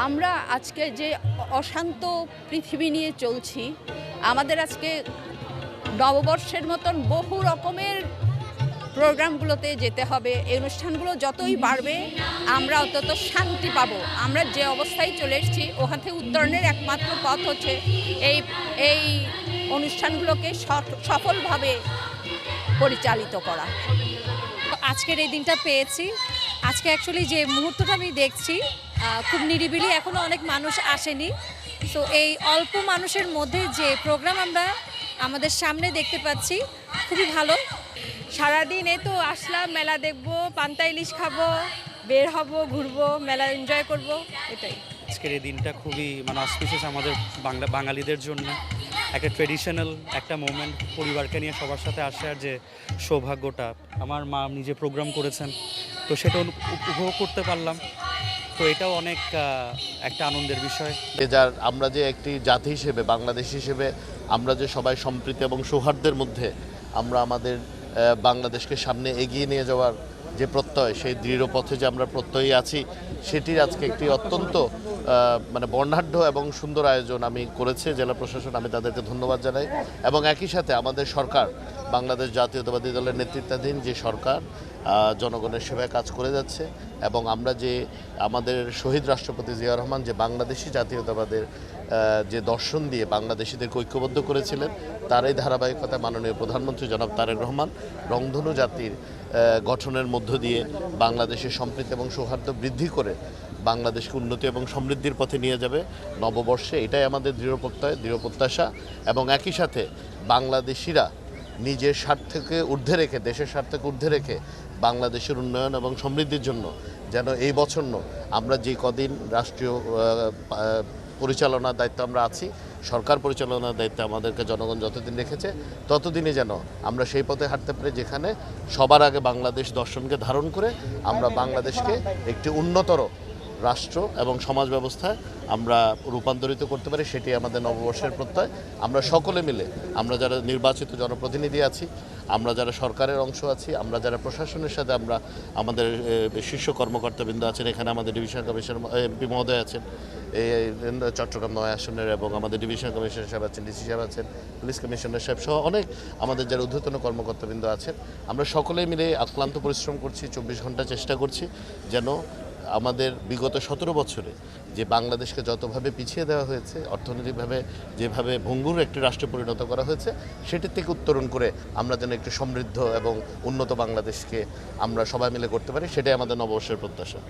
আমরা আজকে যে অশান্ত পৃথিবী নিয়ে চলছি, আমাদের আজকে নববর্ষের মতন বহু রকমের প্রোগ্রামগুলোতে যেতে হবে। এই অনুষ্ঠানগুলো যতই বাড়বে আমরা অন্তত শান্তি পাবো। আমরা যে অবস্থায় চলে এসেছি ওখান থেকে উত্তরণের একমাত্র পথ হচ্ছে এই অনুষ্ঠানগুলোকে সফলভাবে পরিচালিত করা। আজকের এই দিনটা পেয়েছি। আজকে অ্যাকচুয়ালি যে মুহূর্তটা আমি দেখছি খুব নিরিবিলি, এখনও অনেক মানুষ আসেনি। সো এই অল্প মানুষের মধ্যে যে প্রোগ্রাম আমরা আমাদের সামনে দেখতে পাচ্ছি খুবই ভালো। সারাদিন এই তো আসলাম, মেলা দেখবো, পান্তা ইলিশ খাবো, বের হব, ঘুরবো, মেলা এনজয় করব, এটাই। আজকের এই দিনটা খুবই অসপিসিয়াস আমাদের বাঙালিদের জন্য। একটা ট্রেডিশনাল একটা মোমেন্ট, পরিবারকে নিয়ে সবার সাথে আসার যে সৌভাগ্যটা আমার মা নিজে প্রোগ্রাম করেছেন, তো সেটা উপভোগ করতে পারলাম। তো এটাও অনেক একটা আনন্দের বিষয়। যার আমরা যে একটি জাতি হিসেবে, বাংলাদেশ হিসেবে আমরা যে সবাই সম্প্রীতি এবং সৌহার্দ্যের মধ্যে আমরা আমাদের বাংলাদেশকে সামনে এগিয়ে নিয়ে যাওয়ার যে প্রত্যয়, সেই দৃঢ় পথে যে আমরা প্রত্যয়ী আছি, সেটির আজকে একটি অত্যন্ত বর্ণাঢ্য এবং সুন্দর আয়োজন আমি করেছে জেলা প্রশাসন। আমি তাদেরকে ধন্যবাদ জানাই। এবং একই সাথে আমাদের সরকার, বাংলাদেশ জাতীয়তাবাদী দলের নেতৃত্বাধীন যে সরকার জনগণের সেবায় কাজ করে যাচ্ছে, এবং আমরা যে আমাদের শহীদ রাষ্ট্রপতি জিয়া রহমান যে বাংলাদেশি জাতীয়তাবাদের যে দর্শন দিয়ে বাংলাদেশিদেরকে ঐক্যবদ্ধ করেছিলেন, তার এই ধারাবাহিকতা মাননীয় প্রধানমন্ত্রী জনাব তারেক রহমান রংধনু জাতির গঠনের মধ্য দিয়ে বাংলাদেশের সম্প্রীতি এবং সৌহার্দ্য বৃদ্ধি করে বাংলাদেশকে উন্নতি এবং সমৃদ্ধির পথে নিয়ে যাবে নববর্ষে। এটাই আমাদের দৃঢ় প্রত্যয়, দৃঢ় প্রত্যাশা। এবং একই সাথে বাংলাদেশিরা নিজের স্বার্থকে ঊর্ধ্বে রেখে, দেশের স্বার্থকে ঊর্ধ্বে রেখে বাংলাদেশের উন্নয়ন এবং সমৃদ্ধির জন্য যেন এই বছর আমরা যে কদিন রাষ্ট্রীয় পরিচালনার দায়িত্ব আমরা আছি, সরকার পরিচালনার দায়িত্বে আমাদেরকে জনগণ যতদিন রেখেছে ততদিনই যেন আমরা সেই পথে হাঁটতে পারি, যেখানে সবার আগে বাংলাদেশ দর্শনকে ধারণ করে আমরা বাংলাদেশকে একটি উন্নতর রাষ্ট্র এবং সমাজ ব্যবস্থায় আমরা রূপান্তরিত করতে পারি। সেটি আমাদের নববর্ষের প্রত্যয়। আমরা সকলে মিলে, আমরা যারা নির্বাচিত জনপ্রতিনিধি আছি, আমরা যারা সরকারের অংশ আছি, আমরা যারা প্রশাসনের সাথে, আমরা আমাদের শীর্ষ কর্মকর্তাবৃন্দ আছেন, এখানে আমাদের ডিভিশন কমিশনার এমপি মহোদয় আছেন, এই চট্টগ্রাম ৯ আসনের, এবং আমাদের ডিভিশন কমিশনার সাহেব আছেন, ডিসি সাহেব আছেন, পুলিশ কমিশনার সাহেব সহ অনেক আমাদের যারা ঊর্ধ্বতন কর্মকর্তাবৃন্দ আছেন, আমরা সকলেই মিলে আক্লান্ত পরিশ্রম করছি, 24 ঘন্টা চেষ্টা করছি যেন আমাদের বিগত 17 বছরে যে বাংলাদেশকে যতভাবে পিছিয়ে দেওয়া হয়েছে, অর্থনৈতিকভাবে যেভাবে ভঙ্গুর একটি রাষ্ট্রে পরিণত করা হয়েছে, সেটির থেকে উত্তরণ করে আমরা যেন একটি সমৃদ্ধ এবং উন্নত বাংলাদেশকে আমরা সবাই মিলে করতে পারি, সেটাই আমাদের নববর্ষের প্রত্যাশা।